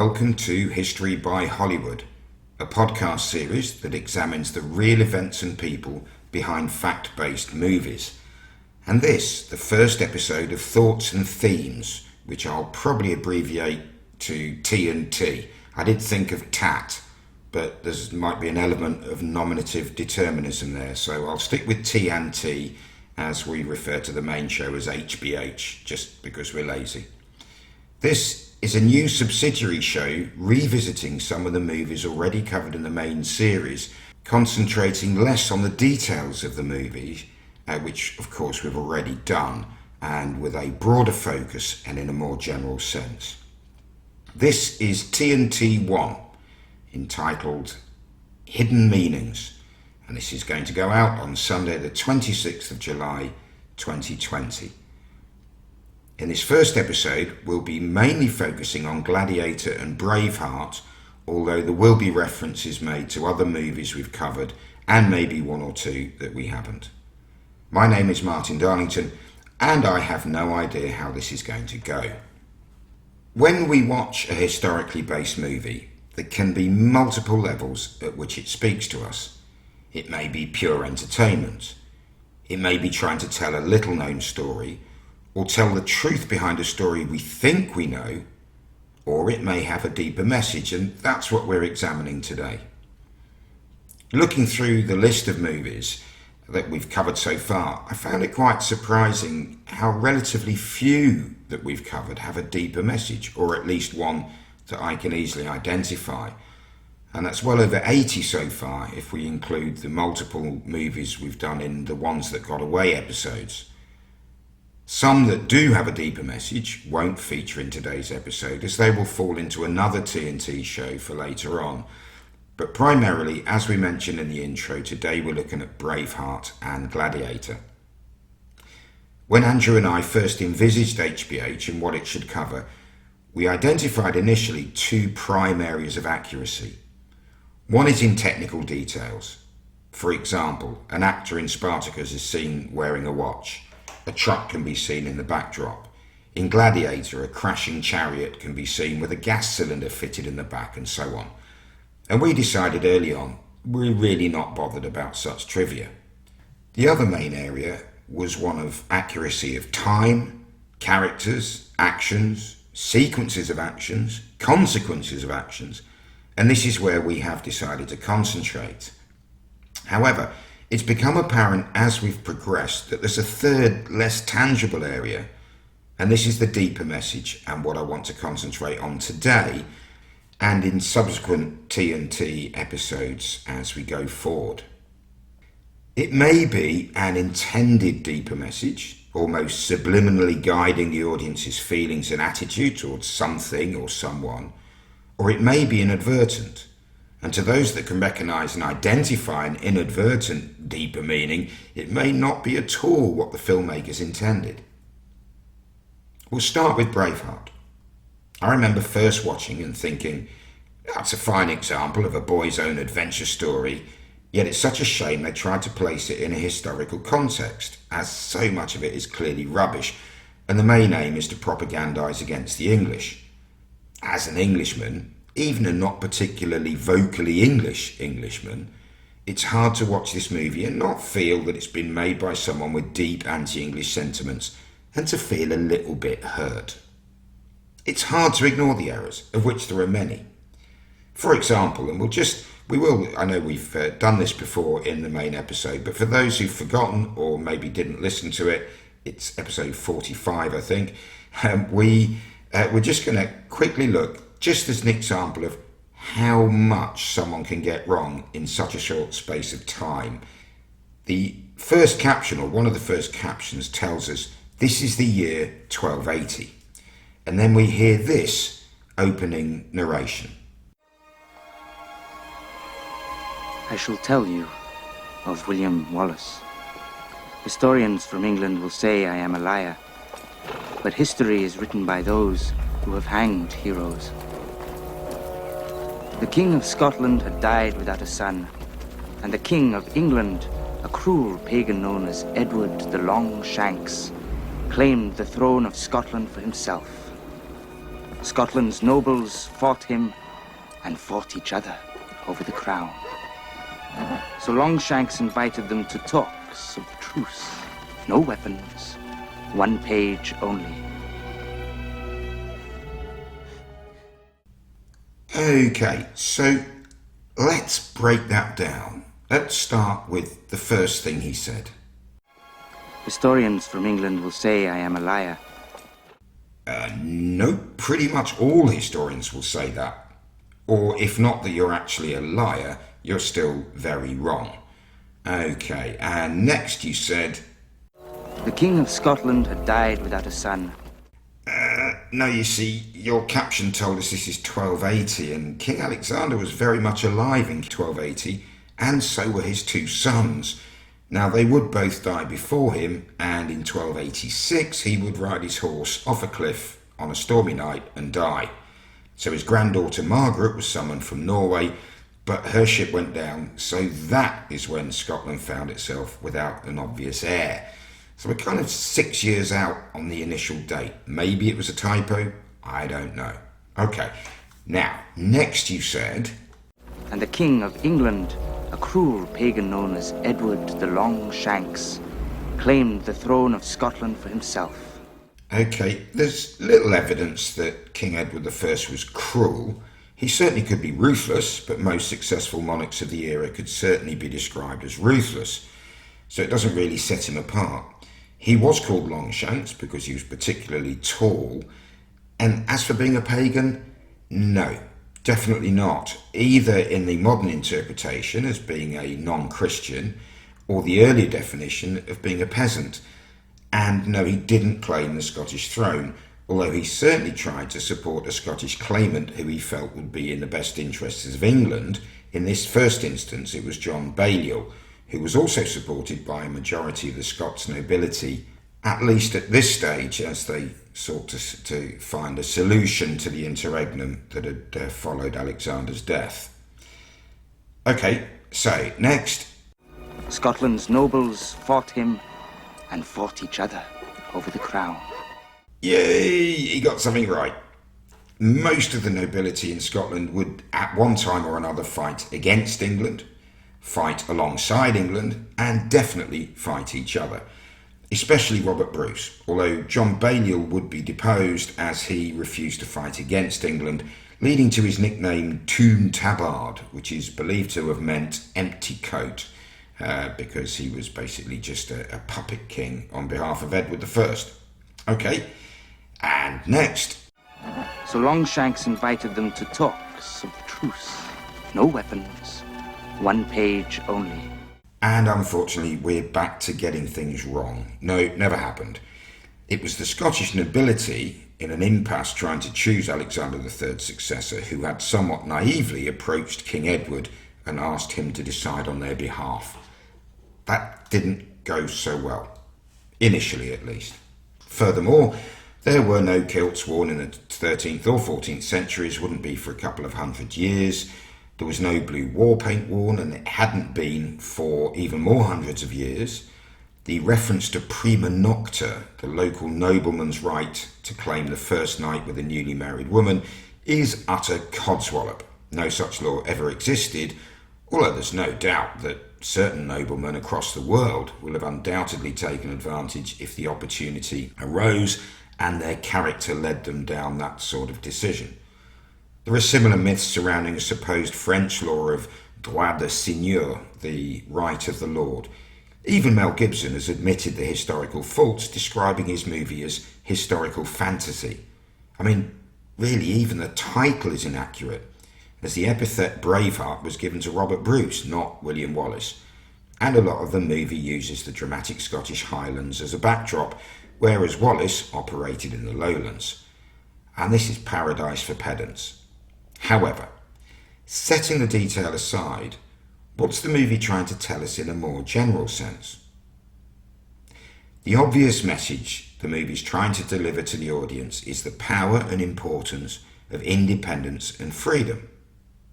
welcome to History by Hollywood, a podcast series that examines the real events and people behind fact-based movies. And this, the first episode of Thoughts and Themes, which I'll probably abbreviate to T&T. I did think of TAT, but there might be an element of nominative determinism there, so I'll stick with T&T as we refer to the main show as HBH, just because we're lazy. This is a new subsidiary show revisiting some of the movies already covered in the main series, concentrating less on the details of the movie, which of course we've already done, and with a broader focus and in a more general sense. This is T&T 1, entitled Hidden Meanings, and this is going to go out on Sunday the 26th of July 2020. In this first episode, we'll be mainly focusing on Gladiator and Braveheart, although there will be references made to other movies we've covered and maybe one or two that we haven't. My name is Martin Darlington, and I have no idea how this is going to go. When we watch a historically based movie, there can be multiple levels at which it speaks to us. It may be pure entertainment. It may be trying to tell a little-known story, or tell the truth behind a story we think we know, or it may have a deeper message, and that's what we're examining today. Looking through the list of movies that we've covered so far, I found it quite surprising how relatively few that we've covered have a deeper message, or at least one that I can easily identify. And that's well over 80 so far if we include the multiple movies we've done in the Ones That Got Away episodes. Some that do have a deeper message won't feature in today's episode, as they will fall into another T&T show for later on. But primarily, as we mentioned in the intro, today we're looking at Braveheart and Gladiator. When Andrew and I first envisaged HBH and what it should cover, we identified initially two prime areas of accuracy. One is in technical details. For example, an actor in Spartacus is seen wearing a watch. A truck can be seen in the backdrop. In Gladiator, a crashing chariot can be seen with a gas cylinder fitted in the back, and so on. And we decided early on, we're really not bothered about such trivia. The other main area was one of accuracy of time, characters, actions, sequences of actions, consequences of actions, and this is where we have decided to concentrate. However, it's become apparent as we've progressed that there's a third, less tangible area, and this is the deeper message and what I want to concentrate on today and in subsequent T&T episodes as we go forward. It may be an intended deeper message, almost subliminally guiding the audience's feelings and attitude towards something or someone, or it may be inadvertent. And to those that can recognise and identify an inadvertent deeper meaning, it may not be at all what the filmmakers intended. We'll start with Braveheart. I remember first watching and thinking, that's a fine example of a boy's own adventure story, yet it's such a shame they tried to place it in a historical context, as so much of it is clearly rubbish, and the main aim is to propagandise against the English. As an Englishman, even a not particularly vocally English Englishman, it's hard to watch this movie and not feel that it's been made by someone with deep anti-English sentiments and to feel a little bit hurt. It's hard to ignore the errors, of which there are many. For example, and I know we've done this before in the main episode, but for those who've forgotten or maybe didn't listen to it, it's episode 45, I think, we're just going to quickly look just as an example of how much someone can get wrong in such a short space of time. The first caption, or one of the first captions, tells us this is the year 1280. And then we hear this opening narration. I shall tell you of William Wallace. Historians from England will say I am a liar, but history is written by those who have hanged heroes. The King of Scotland had died without a son, and the King of England, a cruel pagan known as Edward the Longshanks, claimed the throne of Scotland for himself. Scotland's nobles fought him and fought each other over the crown. So Longshanks invited them to talks of truce. No weapons, one page only. Okay, so let's break that down. Let's start with the first thing he said. Historians from England will say I am a liar. No, pretty much all historians will say that. Or if not that you're actually a liar, you're still very wrong. Okay, and next you said... The King of Scotland had died without a son. No, you see, your caption told us this is 1280, and King Alexander was very much alive in 1280, and so were his two sons. Now, they would both die before him, and in 1286 he would ride his horse off a cliff on a stormy night and die. So his granddaughter Margaret was summoned from Norway, but her ship went down, so that is when Scotland found itself without an obvious heir. So we're kind of 6 years out on the initial date. Maybe it was a typo, I don't know. Okay, now, next you said... And the King of England, a cruel pagan known as Edward the Longshanks, claimed the throne of Scotland for himself. Okay, there's little evidence that King Edward I was cruel. He certainly could be ruthless, but most successful monarchs of the era could certainly be described as ruthless. So it doesn't really set him apart. He was called Longshanks because he was particularly tall. And as for being a pagan, no, definitely not. Either in the modern interpretation as being a non-Christian, or the earlier definition of being a peasant. And no, he didn't claim the Scottish throne, although he certainly tried to support a Scottish claimant who he felt would be in the best interests of England. In this first instance, it was John Balliol, who was also supported by a majority of the Scots nobility, at least at this stage, as they sought to find a solution to the interregnum that had followed Alexander's death. Okay, so next. Scotland's nobles fought him and fought each other over the crown. Yay, he got something right. Most of the nobility in Scotland would at one time or another fight against England, fight alongside England, and definitely fight each other, especially Robert Bruce, although John Balliol would be deposed as he refused to fight against England, leading to his nickname Toon Tabard, which is believed to have meant empty coat, because he was basically just a puppet king on behalf of Edward I. Okay, and next. So Longshanks invited them to talks of truce. No weapons, one page only. And unfortunately, we're back to getting things wrong. No, it never happened. It was the Scottish nobility, in an impasse trying to choose Alexander III's successor, who had somewhat naively approached King Edward and asked him to decide on their behalf. That didn't go so well, initially at least. Furthermore, there were no kilts worn in the 13th or 14th centuries, wouldn't be for a couple of 100 years. There was no blue war paint worn, and it hadn't been for even more hundreds of years. The reference to prima nocta, the local nobleman's right to claim the first night with a newly married woman, is utter codswallop. No such law ever existed, although there's no doubt that certain noblemen across the world will have undoubtedly taken advantage if the opportunity arose and their character led them down that sort of decision. There are similar myths surrounding a supposed French law of droit de seigneur, the right of the lord. Even Mel Gibson has admitted the historical faults, describing his movie as historical fantasy. I mean, really, even the title is inaccurate, as the epithet Braveheart was given to Robert Bruce, not William Wallace. And a lot of the movie uses the dramatic Scottish Highlands as a backdrop, whereas Wallace operated in the lowlands. And this is paradise for pedants. However, setting the detail aside, what's the movie trying to tell us in a more general sense? The obvious message the movie's trying to deliver to the audience is the power and importance of independence and freedom.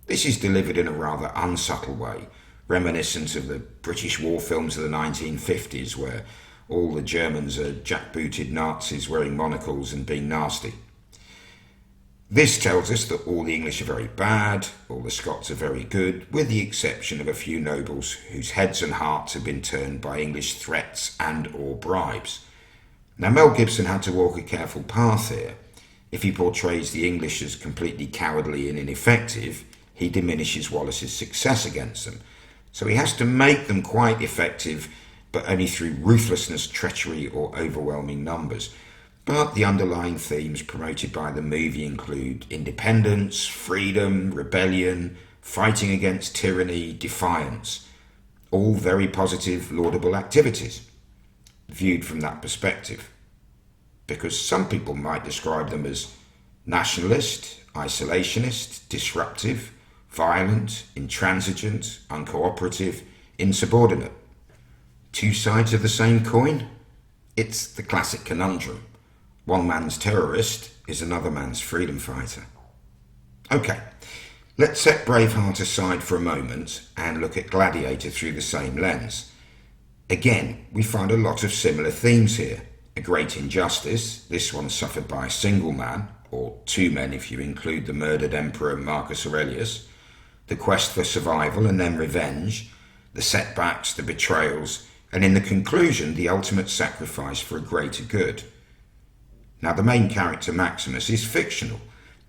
This is delivered in a rather unsubtle way, reminiscent of the British war films of the 1950s, where all the Germans are jackbooted Nazis wearing monocles and being nasty. This tells us that all the English are very bad, all the Scots are very good, with the exception of a few nobles whose heads and hearts have been turned by English threats and or bribes. Now Mel Gibson had to walk a careful path here. If he portrays the English as completely cowardly and ineffective, he diminishes Wallace's success against them. So he has to make them quite effective, but only through ruthlessness, treachery or overwhelming numbers. But the underlying themes promoted by the movie include independence, freedom, rebellion, fighting against tyranny, defiance. All very positive, laudable activities, viewed from that perspective. Because some people might describe them as nationalist, isolationist, disruptive, violent, intransigent, uncooperative, insubordinate. Two sides of the same coin? It's the classic conundrum. One man's terrorist is another man's freedom fighter. Okay, let's set Braveheart aside for a moment and look at Gladiator through the same lens. Again, we find a lot of similar themes here. A great injustice, this one suffered by a single man, or two men if you include the murdered Emperor Marcus Aurelius, the quest for survival and then revenge, the setbacks, the betrayals, and in the conclusion, the ultimate sacrifice for a greater good. Now, the main character, Maximus, is fictional,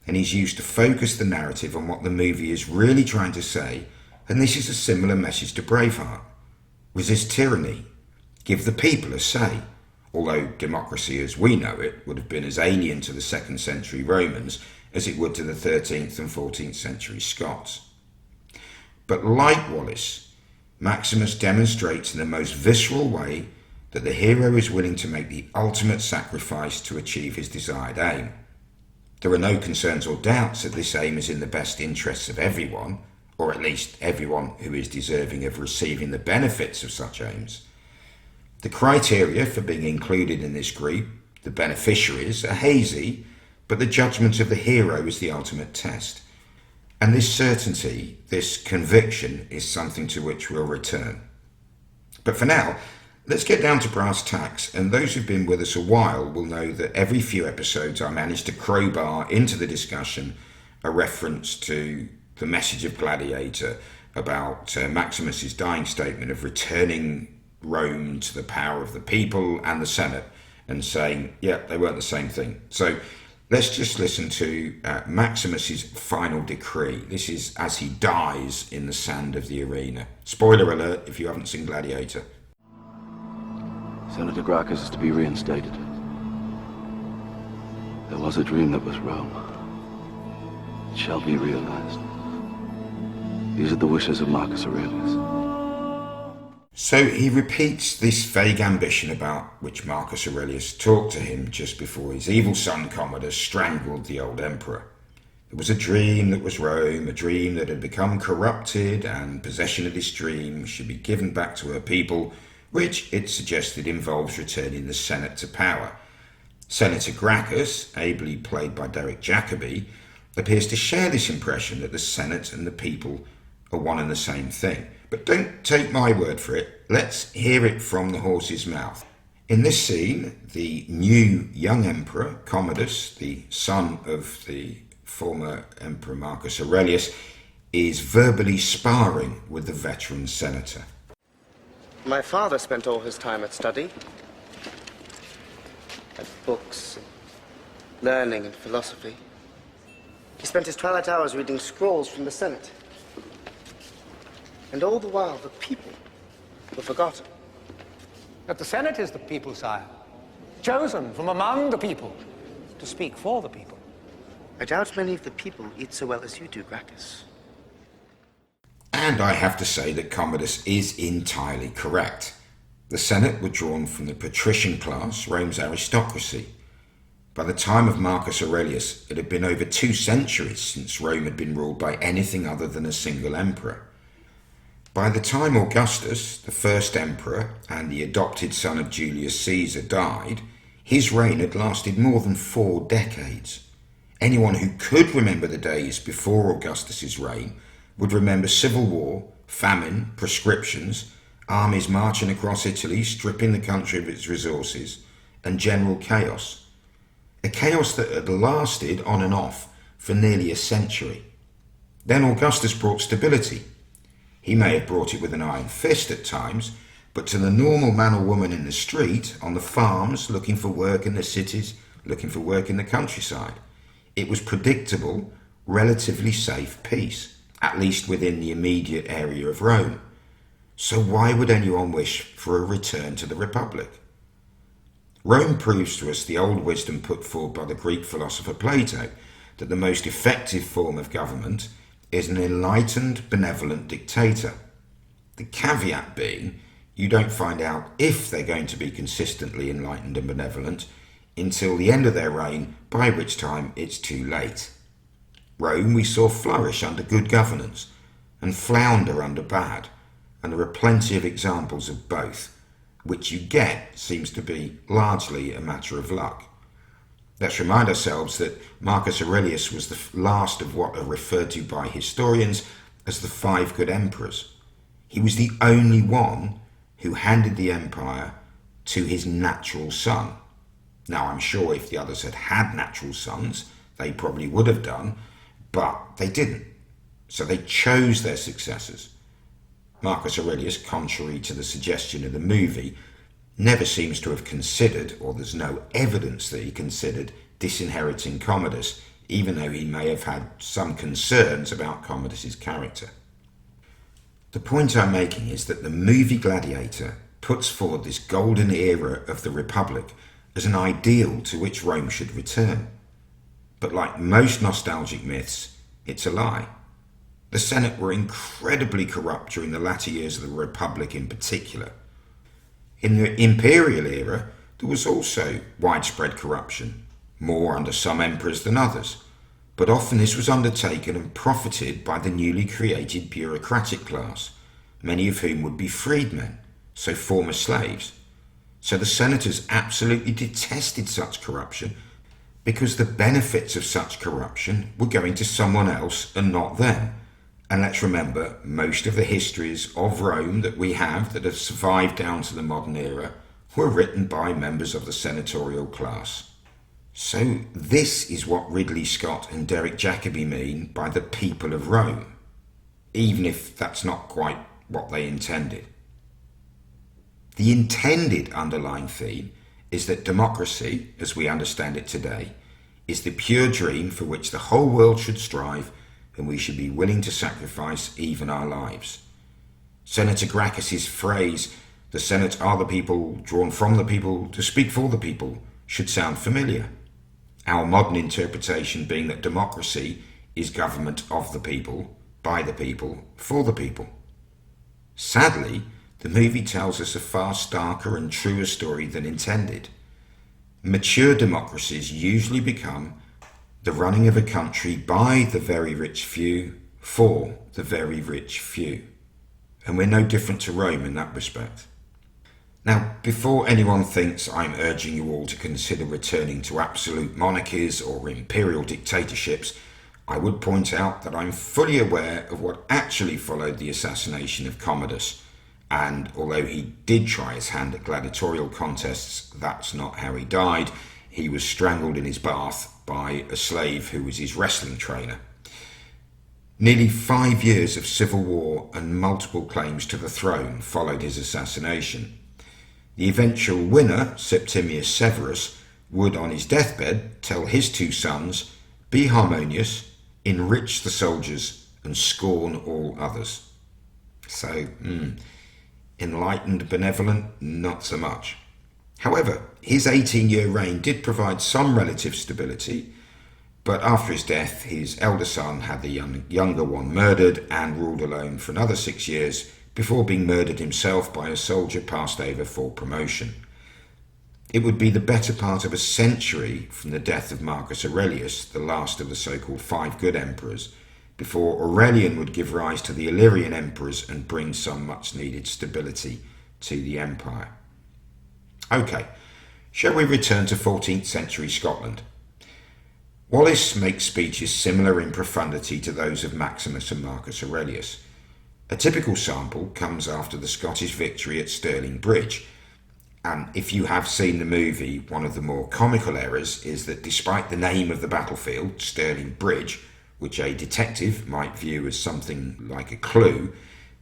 and he's used to focus the narrative on what the movie is really trying to say, and this is a similar message to Braveheart. Resist tyranny. Give the people a say, although democracy as we know it would have been as alien to the 2nd century Romans as it would to the 13th and 14th century Scots. But like Wallace, Maximus demonstrates in the most visceral way that the hero is willing to make the ultimate sacrifice to achieve his desired aim. There are no concerns or doubts that this aim is in the best interests of everyone, or at least everyone who is deserving of receiving the benefits of such aims. The criteria for being included in this group, the beneficiaries, are hazy, but the judgment of the hero is the ultimate test. And this certainty, this conviction, is something to which we'll return. But for now, let's get down to brass tacks, and those who've been with us a while will know that every few episodes I manage to crowbar into the discussion a reference to the message of Gladiator about Maximus's dying statement of returning Rome to the power of the people and the Senate, and saying, yeah, they weren't the same thing. So let's just listen to Maximus's final decree. This is as he dies in the sand of the arena. Spoiler alert if you haven't seen Gladiator. Senator Gracchus is to be reinstated. There was a dream that was Rome. It shall be realized. These are the wishes of Marcus Aurelius. So he repeats this vague ambition about which Marcus Aurelius talked to him just before his evil son Commodus strangled the old emperor. There was a dream that was Rome, a dream that had become corrupted, and possession of this dream should be given back to her people, which it suggested involves returning the Senate to power. Senator Gracchus, ably played by Derek Jacobi, appears to share this impression that the Senate and the people are one and the same thing. But don't take my word for it, let's hear it from the horse's mouth. In this scene, the new young emperor, Commodus, the son of the former Emperor Marcus Aurelius, is verbally sparring with the veteran senator. My father spent all his time at study, at books, learning and philosophy. He spent his twilight hours reading scrolls from the Senate. And all the while, the people were forgotten. But the Senate is the people, sire. Chosen from among the people to speak for the people. I doubt many of the people eat so well as you do, Gracchus. And I have to say that Commodus is entirely correct. The Senate were drawn from the patrician class, Rome's aristocracy. By the time of Marcus Aurelius, it had been over 2 centuries since Rome had been ruled by anything other than a single emperor. By the time Augustus, the first emperor and the adopted son of Julius Caesar, died, his reign had lasted more than 4 decades. Anyone who could remember the days before Augustus's reign would remember civil war, famine, proscriptions, armies marching across Italy, stripping the country of its resources, and general chaos. A chaos that had lasted on and off for nearly a century. Then Augustus brought stability. He may have brought it with an iron fist at times, but to the normal man or woman in the street, on the farms, looking for work in the cities, looking for work in the countryside, it was predictable, relatively safe peace, at least within the immediate area of Rome. So why would anyone wish for a return to the Republic? Rome proves to us the old wisdom put forward by the Greek philosopher Plato, that the most effective form of government is an enlightened, benevolent dictator. The caveat being, you don't find out if they're going to be consistently enlightened and benevolent until the end of their reign, by which time it's too late. Rome we saw flourish under good governance and flounder under bad, and there are plenty of examples of both. Which you get seems to be largely a matter of luck. Let's remind ourselves that Marcus Aurelius was the last of what are referred to by historians as the 5 good emperors. He was the only one who handed the empire to his natural son. Now, I'm sure if the others had had natural sons, they probably would have done, but they didn't. So they chose their successors. Marcus Aurelius, contrary to the suggestion of the movie, never seems to have considered, or there's no evidence that he considered, disinheriting Commodus, even though he may have had some concerns about Commodus's character. The point I'm making is that the movie Gladiator puts forward this golden era of the Republic as an ideal to which Rome should return. But like most nostalgic myths, it's a lie. The Senate were incredibly corrupt during the latter years of the Republic in particular. In the imperial era, there was also widespread corruption, more under some emperors than others, but often this was undertaken and profited by the newly created bureaucratic class, many of whom would be freedmen, so former slaves. So the senators absolutely detested such corruption because the benefits of such corruption were going to someone else and not them. And let's remember, most of the histories of Rome that we have that have survived down to the modern era were written by members of the senatorial class. So this is what Ridley Scott and Derek Jacobi mean by the people of Rome, even if that's not quite what they intended. The intended underlying theme is that democracy, as we understand it today, is the pure dream for which the whole world should strive, and we should be willing to sacrifice even our lives. Senator Gracchus's phrase, "The Senate are the people, drawn from the people, to speak for the people," should sound familiar. Our modern interpretation being that democracy is government of the people, by the people, for the people. Sadly, the movie tells us a far starker and truer story than intended. Mature democracies usually become the running of a country by the very rich few, for the very rich few. And we're no different to Rome in that respect. Now, before anyone thinks I'm urging you all to consider returning to absolute monarchies or imperial dictatorships, I would point out that I'm fully aware of what actually followed the assassination of Commodus, and although he did try his hand at gladiatorial contests, that's not how he died. He was strangled in his bath by a slave who was his wrestling trainer. Nearly 5 years of civil war and multiple claims to the throne followed his assassination. The eventual winner, Septimius Severus, would on his deathbed tell his 2 sons, "Be harmonious, enrich the soldiers, and scorn all others." So, enlightened, benevolent, not so much. However, his 18-year reign did provide some relative stability, but after his death, his elder son had the younger one murdered and ruled alone for another 6 years before being murdered himself by a soldier passed over for promotion. It would be the better part of a century from the death of Marcus Aurelius, the last of the so-called 5 good emperors, before Aurelian would give rise to the Illyrian emperors and bring some much-needed stability to the empire. Okay, shall we return to 14th century Scotland? Wallace makes speeches similar in profundity to those of Maximus and Marcus Aurelius. A typical sample comes after the Scottish victory at Stirling Bridge, And if you have seen the movie, one of the more comical errors is that despite the name of the battlefield, Stirling Bridge, which a detective might view as something like a clue,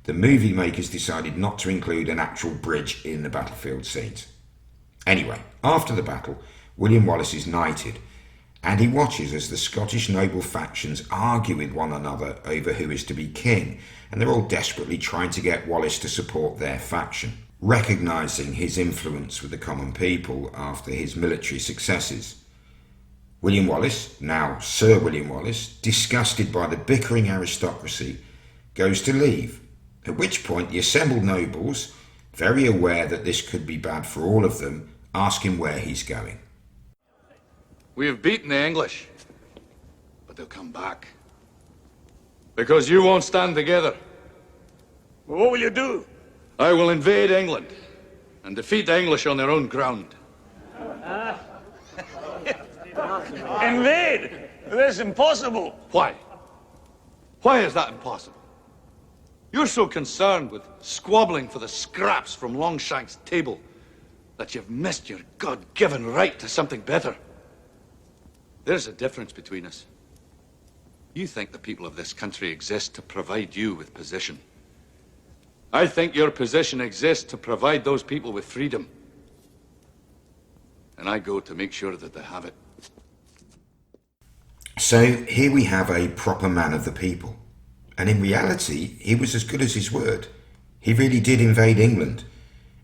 the movie makers decided not to include an actual bridge in the battlefield scenes. Anyway, after the battle, William Wallace is knighted, and he watches as the Scottish noble factions argue with one another over who is to be king, and they're all desperately trying to get Wallace to support their faction, recognising his influence with the common people after his military successes. William Wallace, now Sir William Wallace, disgusted by the bickering aristocracy, goes to leave, at which point the assembled nobles, very aware that this could be bad for all of them, ask him where he's going. We have beaten the English, but they'll come back. Because you won't stand together. Well, what will you do? I will invade England and defeat the English on their own ground. Invade? That's impossible. Why? Why is that impossible? You're so concerned with squabbling for the scraps from Longshank's table that you've missed your God-given right to something better. There's a difference between us. You think the people of this country exist to provide you with position. I think your position exists to provide those people with freedom. And I go to make sure that they have it. So here we have a proper man of the people. And in reality, he was as good as his word. He really did invade England.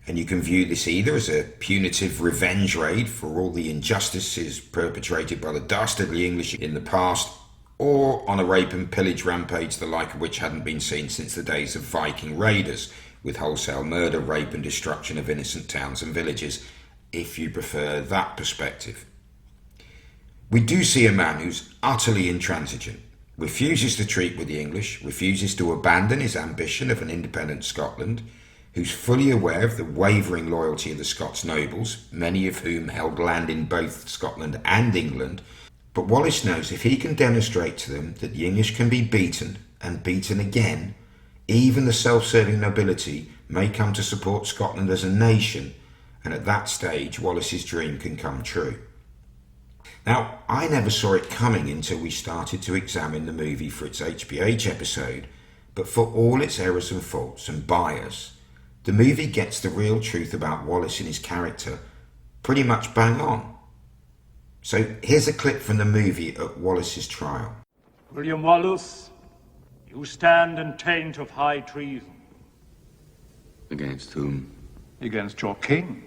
And you can view this either as a punitive revenge raid for all the injustices perpetrated by the dastardly English in the past, or on a rape and pillage rampage the like of which hadn't been seen since the days of Viking raiders, with wholesale murder, rape and destruction of innocent towns and villages, if you prefer that perspective. We do see a man who's utterly intransigent, refuses to treat with the English, refuses to abandon his ambition of an independent Scotland, who's fully aware of the wavering loyalty of the Scots nobles, many of whom held land in both Scotland and England. But Wallace knows if he can demonstrate to them that the English can be beaten, and beaten again, even the self-serving nobility may come to support Scotland as a nation, and at that stage Wallace's dream can come true. Now, I never saw it coming until we started to examine the movie for its HBH episode, but for all its errors and faults and bias, the movie gets the real truth about Wallace and his character pretty much bang on. So here's a clip from the movie at Wallace's trial. William Wallace, you stand in taint of high treason. Against whom? Against your king.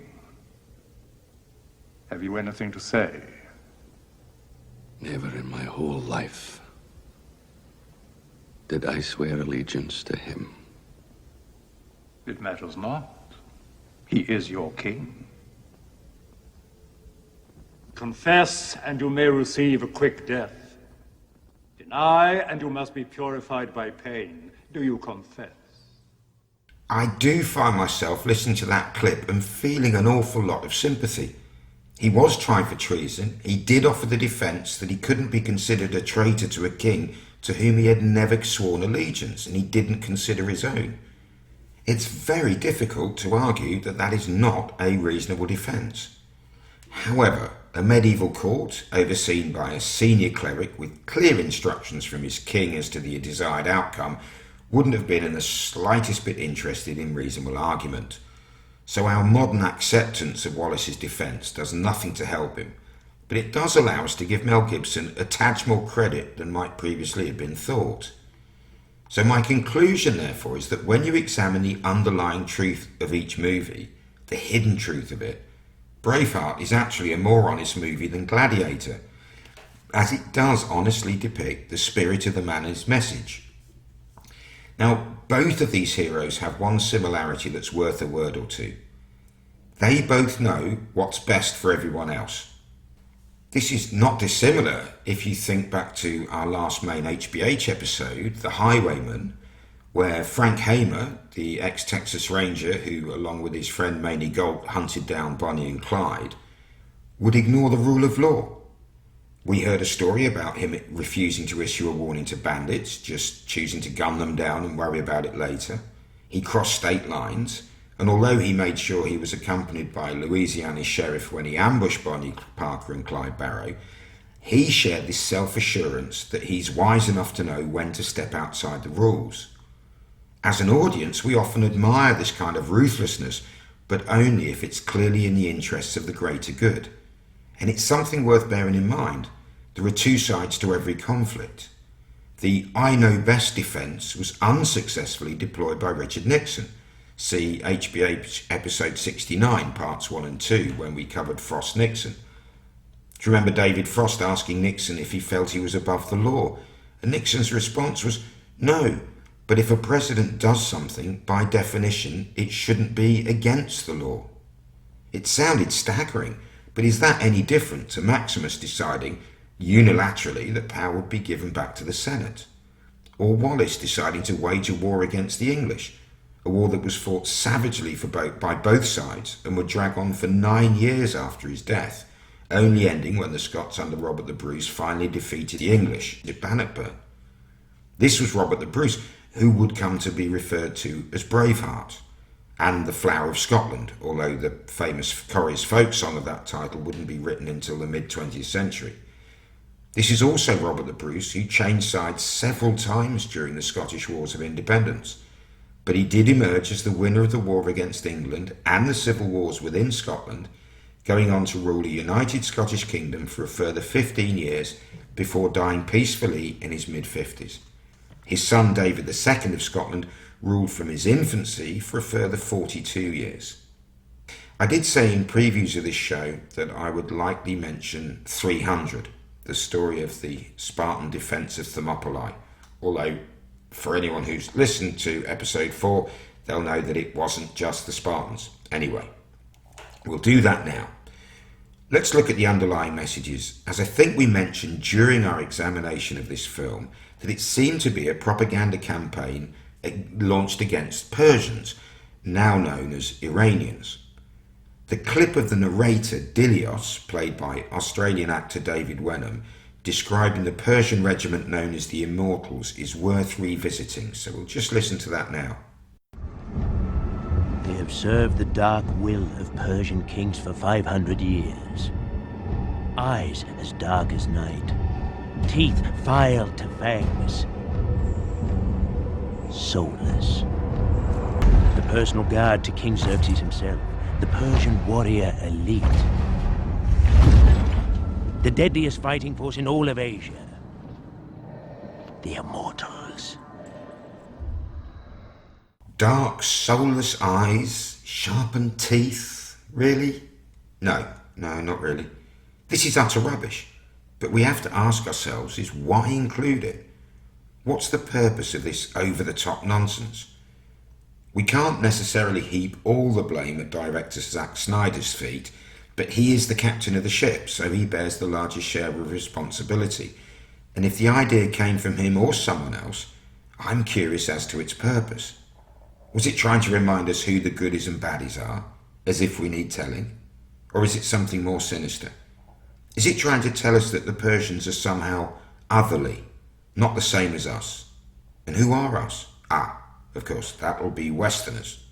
Have you anything to say? Never in my whole life did I swear allegiance to him. It matters not. He is your king. Confess, and you may receive a quick death. Deny, and you must be purified by pain. Do you confess? I do find myself listening to that clip and feeling an awful lot of sympathy. He was tried for treason. He did offer the defence that he couldn't be considered a traitor to a king to whom he had never sworn allegiance, and he didn't consider his own. It's very difficult to argue that that is not a reasonable defence. However, a medieval court, overseen by a senior cleric with clear instructions from his king as to the desired outcome, wouldn't have been in the slightest bit interested in reasonable argument. So our modern acceptance of Wallace's defence does nothing to help him, but it does allow us to give Mel Gibson a tad more credit than might previously have been thought. So my conclusion, therefore, is that when you examine the underlying truth of each movie, the hidden truth of it, Braveheart is actually a more honest movie than Gladiator, as it does honestly depict the spirit of the man and his message. Now, both of these heroes have one similarity that's worth a word or two. They both know what's best for everyone else. This is not dissimilar if you think back to our last main HBH episode, The Highwayman, where Frank Hamer, the ex-Texas Ranger who, along with his friend Maney Galt, hunted down Bonnie and Clyde, would ignore the rule of law. We heard a story about him refusing to issue a warning to bandits, just choosing to gun them down and worry about it later. He crossed state lines, and although he made sure he was accompanied by Louisiana sheriff when he ambushed Bonnie Parker and Clyde Barrow, he shared this self-assurance that he's wise enough to know when to step outside the rules. As an audience, we often admire this kind of ruthlessness, but only if it's clearly in the interests of the greater good. And it's something worth bearing in mind. There are two sides to every conflict. The I know best defence was unsuccessfully deployed by Richard Nixon. See HBO episode 69, parts 1 and 2, when we covered Frost-Nixon. Do you remember David Frost asking Nixon if he felt he was above the law? And Nixon's response was, no, but if a president does something, by definition, it shouldn't be against the law. It sounded staggering, but is that any different to Maximus deciding unilaterally that power would be given back to the Senate? Or Wallace deciding to wage a war against the English, a war that was fought savagely by both sides and would drag on for 9 years after his death, only ending when the Scots under Robert the Bruce finally defeated the English at Bannockburn. This was Robert the Bruce, who would come to be referred to as Braveheart and the Flower of Scotland, although the famous Corrie's folk song of that title wouldn't be written until the mid-20th century. This is also Robert the Bruce, who changed sides several times during the Scottish Wars of Independence, but he did emerge as the winner of the war against England and the civil wars within Scotland, going on to rule a united Scottish kingdom for a further 15 years before dying peacefully in his mid-50s. His son David II of Scotland ruled from his infancy for a further 42 years. I did say in previews of this show that I would likely mention 300, the story of the Spartan defence of Thermopylae, although for anyone who's listened to episode 4, they'll know that it wasn't just the Spartans. Anyway, we'll do that now. Let's look at the underlying messages, as I think we mentioned during our examination of this film that it seemed to be a propaganda campaign launched against Persians, now known as Iranians. The clip of the narrator, Dilios, played by Australian actor David Wenham, describing the Persian regiment known as the Immortals is worth revisiting, so we'll just listen to that now. They have served the dark will of Persian kings for 500 years. Eyes as dark as night, teeth filed to fangs, soulless. The personal guard to King Xerxes himself, the Persian warrior elite. The deadliest fighting force in all of Asia. The Immortals. Dark, soulless eyes, sharpened teeth. Really? No, not really. This is utter rubbish. But we have to ask ourselves is why include it? What's the purpose of this over-the-top nonsense? We can't necessarily heap all the blame at director Zack Snyder's feet, but he is the captain of the ship, so he bears the largest share of responsibility. And if the idea came from him or someone else, I'm curious as to its purpose. Was it trying to remind us who the goodies and baddies are, as if we need telling? Or is it something more sinister? Is it trying to tell us that the Persians are somehow otherly, not the same as us? And who are us? Of course, that will be Westerners.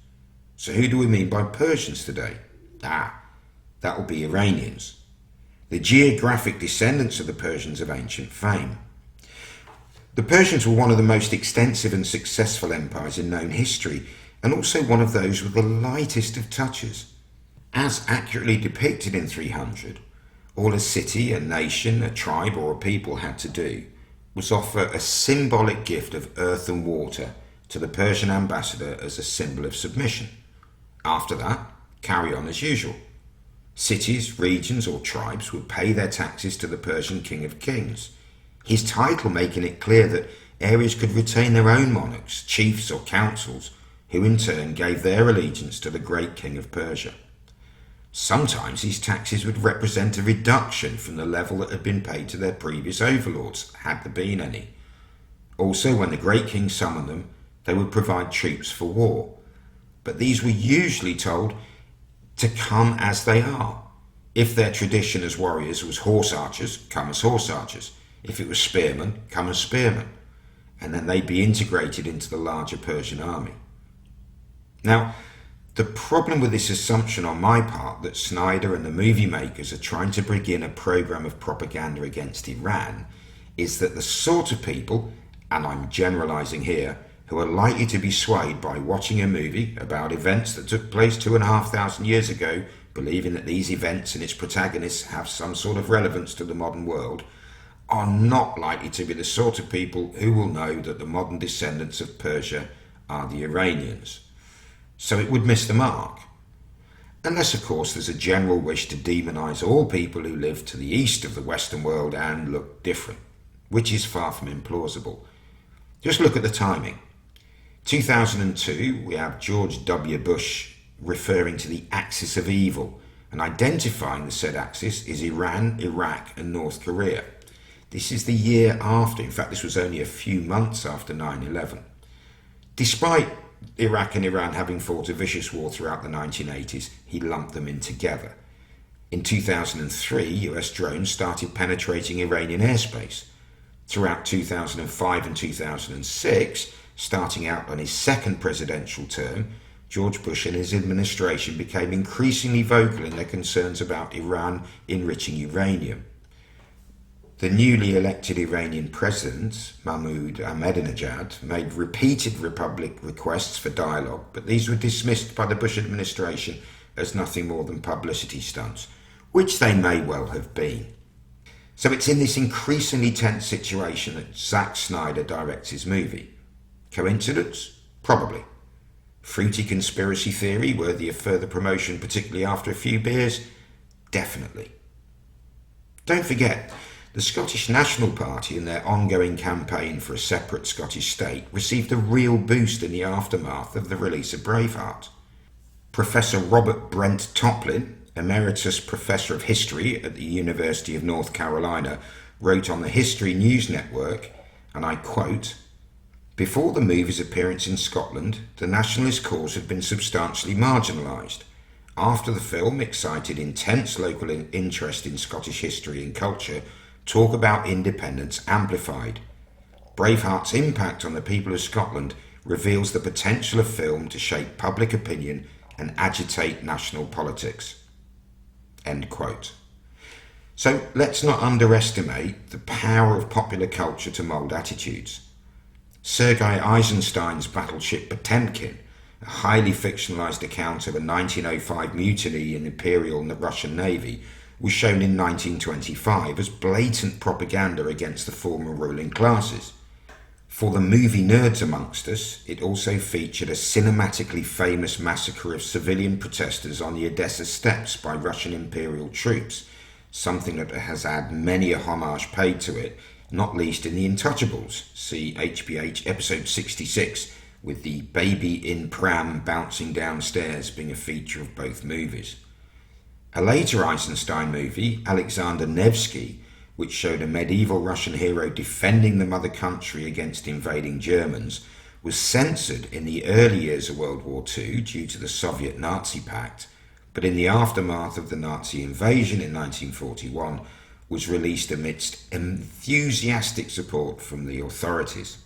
So who do we mean by Persians today? That will be Iranians, the geographic descendants of the Persians of ancient fame. The Persians were one of the most extensive and successful empires in known history, and also one of those with the lightest of touches. As accurately depicted in 300, all a city, a nation, a tribe or a people had to do was offer a symbolic gift of earth and water to the Persian ambassador as a symbol of submission. After that, carry on as usual. Cities, regions or tribes would pay their taxes to the Persian King of Kings, his title making it clear that areas could retain their own monarchs, chiefs or councils, who in turn gave their allegiance to the great King of Persia. Sometimes these taxes would represent a reduction from the level that had been paid to their previous overlords, had there been any. Also, when the great king summoned them, they would provide troops for war. But these were usually told to come as they are. If their tradition as warriors was horse archers, come as horse archers. If it was spearmen, come as spearmen. And then they'd be integrated into the larger Persian army. Now, The problem with this assumption on my part that Snyder and the movie makers are trying to begin a program of propaganda against Iran is that the sort of people, and I'm generalizing here, who are likely to be swayed by watching a movie about events that took place 2,500 years ago, believing that these events and its protagonists have some sort of relevance to the modern world, are not likely to be the sort of people who will know that the modern descendants of Persia are the Iranians. So it would miss the mark. Unless, of course, there's a general wish to demonize all people who live to the east of the Western world and look different, which is far from implausible. Just look at the timing. 2002, we have George W. Bush referring to the axis of evil and identifying the said axis is Iran, Iraq and North Korea. This is the year after, in fact this was only a few months after 9/11. Despite Iraq and Iran having fought a vicious war throughout the 1980s, he lumped them in together. In 2003, US drones started penetrating Iranian airspace. Throughout 2005 and 2006, starting out on his second presidential term, George Bush and his administration became increasingly vocal in their concerns about Iran enriching uranium. The newly elected Iranian president, Mahmoud Ahmadinejad, made repeated Republic requests for dialogue, but these were dismissed by the Bush administration as nothing more than publicity stunts, which they may well have been. So it's in this increasingly tense situation that Zack Snyder directs his movie. Coincidence? Probably. Fruity conspiracy theory worthy of further promotion, particularly after a few beers? Definitely. Don't forget, the Scottish National Party and their ongoing campaign for a separate Scottish state received a real boost in the aftermath of the release of Braveheart. Professor Robert Brent Toplin, Emeritus Professor of History at the University of North Carolina, wrote on the History News Network, and I quote, "Before the movie's appearance in Scotland, the nationalist cause had been substantially marginalised. After the film excited intense local interest in Scottish history and culture, talk about independence amplified. Braveheart's impact on the people of Scotland reveals the potential of film to shape public opinion and agitate national politics." End quote. So let's not underestimate the power of popular culture to mould attitudes. Sergei Eisenstein's battleship Potemkin, a highly fictionalized account of a 1905 mutiny in the Imperial Russian Navy, was shown in 1925 as blatant propaganda against the former ruling classes. For the movie nerds amongst us, it also featured a cinematically famous massacre of civilian protesters on the Odessa steppes by Russian Imperial troops, something that has had many a homage paid to it, not least in The Untouchables, see HBH episode 66, with the baby in pram bouncing downstairs being a feature of both movies. A later Eisenstein movie, Alexander Nevsky, which showed a medieval Russian hero defending the mother country against invading Germans, was censored in the early years of World War II due to the Soviet-Nazi pact, but in the aftermath of the Nazi invasion in 1941, was released amidst enthusiastic support from the authorities.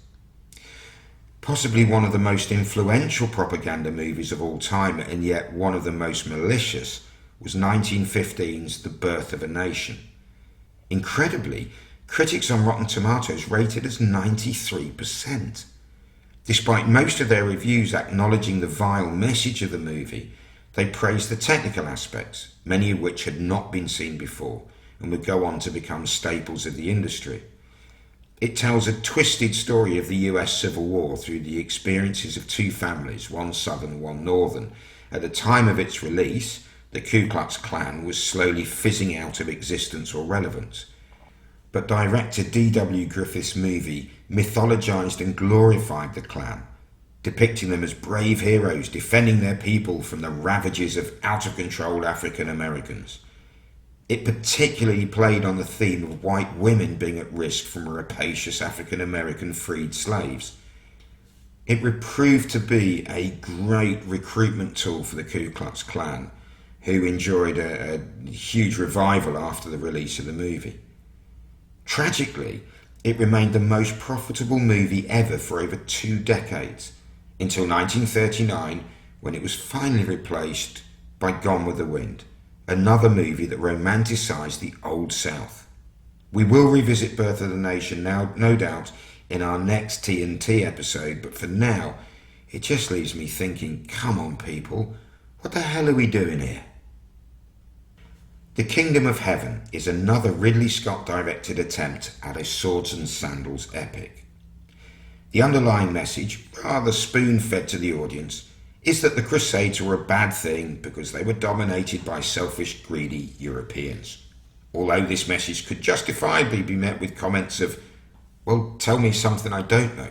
Possibly one of the most influential propaganda movies of all time, and yet one of the most malicious, was 1915's The Birth of a Nation. Incredibly, critics on Rotten Tomatoes rated as 93%. Despite most of their reviews acknowledging the vile message of the movie, they praised the technical aspects, many of which had not been seen before, and would go on to become staples of the industry. It tells a twisted story of the US Civil War through the experiences of two families, one southern, one northern. At the time of its release, the Ku Klux Klan was slowly fizzing out of existence or relevance. But director D.W. Griffith's movie mythologized and glorified the Klan, depicting them as brave heroes defending their people from the ravages of out-of-control African Americans. It particularly played on the theme of white women being at risk from rapacious African American freed slaves. It proved to be a great recruitment tool for the Ku Klux Klan, who enjoyed a huge revival after the release of the movie. Tragically, it remained the most profitable movie ever for over 2 decades, until 1939, when it was finally replaced by Gone with the Wind, another movie that romanticised the Old South. We will revisit Birth of the Nation now, no doubt, in our next TNT episode, but for now, it just leaves me thinking, come on people, what the hell are we doing here? The Kingdom of Heaven is another Ridley Scott-directed attempt at a swords and sandals epic. The underlying message, rather spoon-fed to the audience, is that the Crusades were a bad thing because they were dominated by selfish, greedy Europeans. Although this message could justifiably be met with comments of, well, tell me something I don't know.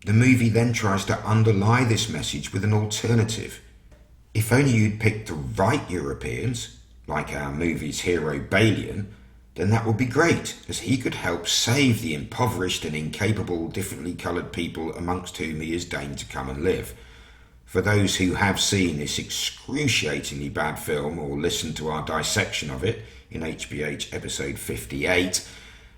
The movie then tries to underlie this message with an alternative. If only you'd picked the right Europeans, like our movie's hero Balian, then that would be great, as he could help save the impoverished and incapable, differently coloured people amongst whom he has deigned to come and live. For those who have seen this excruciatingly bad film or listened to our dissection of it in HBH episode 58,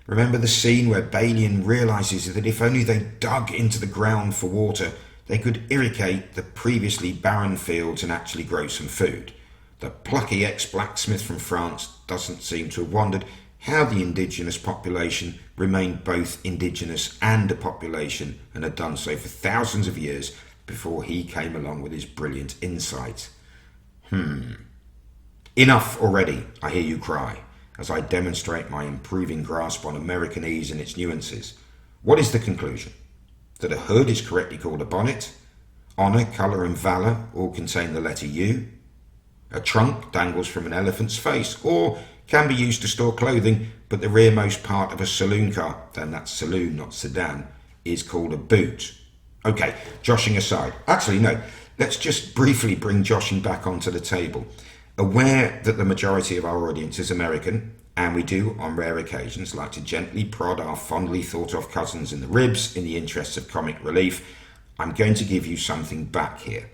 remember the scene where Balian realises that if only they dug into the ground for water, they could irrigate the previously barren fields and actually grow some food. The plucky ex-blacksmith from France doesn't seem to have wondered how the indigenous population remained both indigenous and a population and had done so for thousands of years before he came along with his brilliant insight. Enough already, I hear you cry, as I demonstrate my improving grasp on Americanese and its nuances. What is the conclusion? That a hood is correctly called a bonnet? Honour, colour and valour all contain the letter U? A trunk dangles from an elephant's face, or can be used to store clothing, but the rearmost part of a saloon car, then that's saloon, not sedan, is called a boot. Okay, joshing aside. Actually, no, let's just briefly bring joshing back onto the table. Aware that the majority of our audience is American, and we do, on rare occasions, like to gently prod our fondly thought-of cousins in the ribs in the interests of comic relief, I'm going to give you something back here.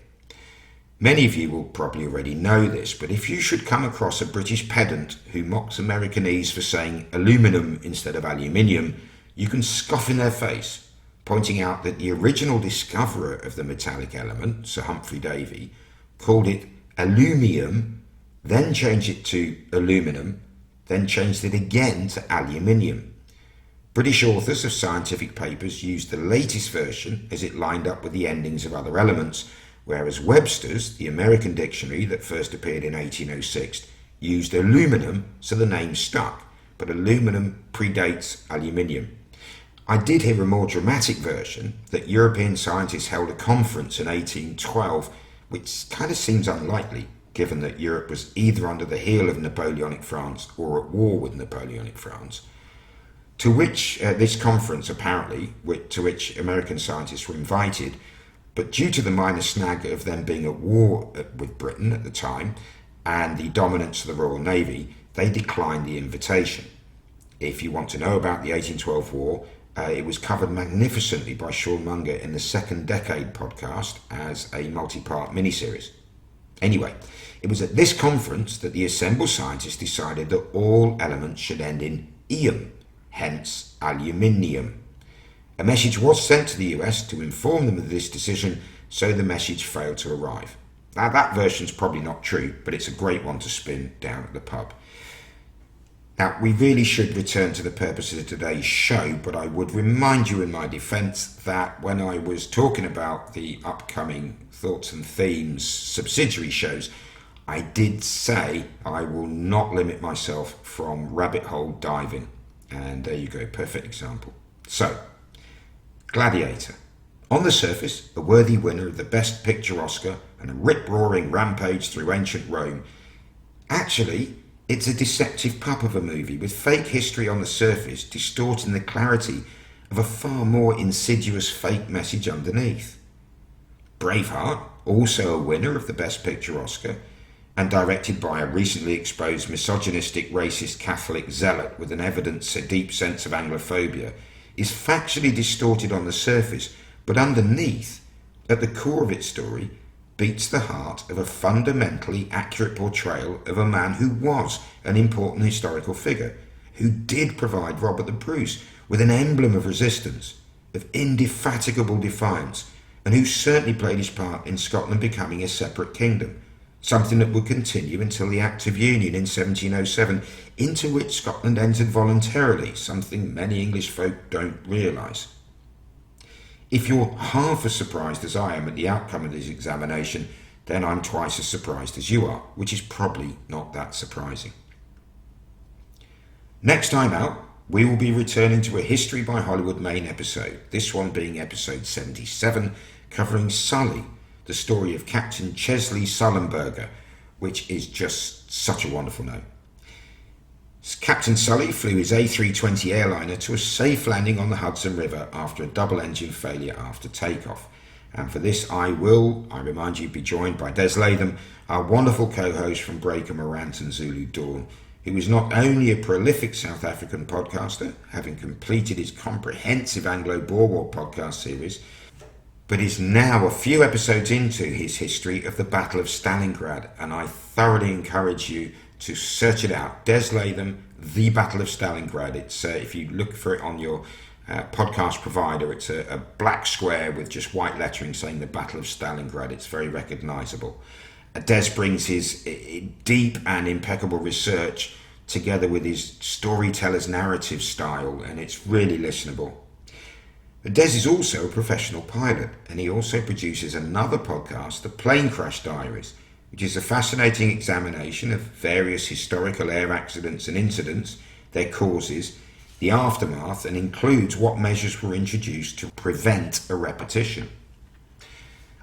Many of you will probably already know this, but if you should come across a British pedant who mocks Americanese for saying aluminum instead of aluminium, you can scoff in their face, pointing out that the original discoverer of the metallic element, Sir Humphrey Davy, called it alumium, then changed it to aluminum, then changed it again to aluminium. British authors of scientific papers used the latest version as it lined up with the endings of other elements, whereas Webster's, the American dictionary that first appeared in 1806, used aluminum, so the name stuck, but aluminum predates aluminium. I did hear a more dramatic version that European scientists held a conference in 1812, which kind of seems unlikely, given that Europe was either under the heel of Napoleonic France or at war with Napoleonic France. To which this conference, apparently, to which American scientists were invited, but due to the minor snag of them being at war with Britain at the time and the dominance of the Royal Navy, they declined the invitation. If you want to know about the 1812 war, it was covered magnificently by Sean Munger in the Second Decade podcast as a multi-part miniseries. Anyway, it was at this conference that the assembled scientists decided that all elements should end in ium, hence aluminium. A message was sent to the US to inform them of this decision, so the message failed to arrive. Now that version's probably not true, but it's a great one to spin down at the pub. Now, we really should return to the purpose of today's show, but I would remind you in my defence that when I was talking about the upcoming Thoughts and Themes subsidiary shows, I did say I will not limit myself from rabbit hole diving. And there you go, perfect example. So, Gladiator. On the surface, a worthy winner of the Best Picture Oscar and a rip-roaring rampage through ancient Rome. Actually, it's a deceptive pup of a movie with fake history on the surface distorting the clarity of a far more insidious fake message underneath. Braveheart, also a winner of the Best Picture Oscar, and directed by a recently exposed misogynistic racist Catholic zealot with an evident deep sense of Anglophobia, is factually distorted on the surface, but underneath, at the core of its story, beats the heart of a fundamentally accurate portrayal of a man who was an important historical figure, who did provide Robert the Bruce with an emblem of resistance, of indefatigable defiance, and who certainly played his part in Scotland becoming a separate kingdom, something that would continue until the Act of Union in 1707, into which Scotland entered voluntarily, something many English folk don't realise. If you're half as surprised as I am at the outcome of this examination, then I'm twice as surprised as you are, which is probably not that surprising. Next time out, we will be returning to a History by Hollywood main episode, this one being episode 77, covering Sully, the story of Captain Chesley Sullenberger, which is just such a wonderful name. Captain Sully flew his A320 airliner to a safe landing on the Hudson River after a double-engine failure after takeoff. And for this I remind you, be joined by Des Latham, our wonderful co-host from Breaker Morant and Zulu Dawn, who is not only a prolific South African podcaster, having completed his comprehensive Anglo-Boer War podcast series, but is now a few episodes into his history of the Battle of Stalingrad, and I thoroughly encourage you to search it out. Des Latham, The Battle of Stalingrad. It's if you look for it on your podcast provider, it's a black square with just white lettering saying the Battle of Stalingrad. It's very recognisable. Des brings his deep and impeccable research together with his storyteller's narrative style, and it's really listenable. Des is also a professional pilot, and he also produces another podcast, The Plane Crash Diaries, which is a fascinating examination of various historical air accidents and incidents, their causes, the aftermath, and includes what measures were introduced to prevent a repetition.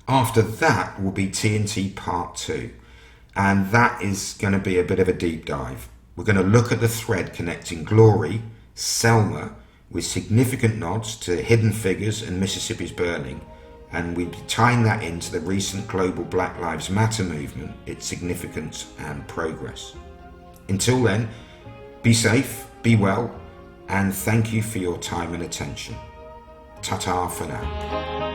After that will be TNT Part 2, and that is going to be a bit of a deep dive. We're going to look at the thread connecting Glory, Selma, with significant nods to Hidden Figures and Mississippi's Burning, and we'll be tying that into the recent global Black Lives Matter movement, its significance and progress. Until then, be safe, be well, and thank you for your time and attention. Ta-ta for now.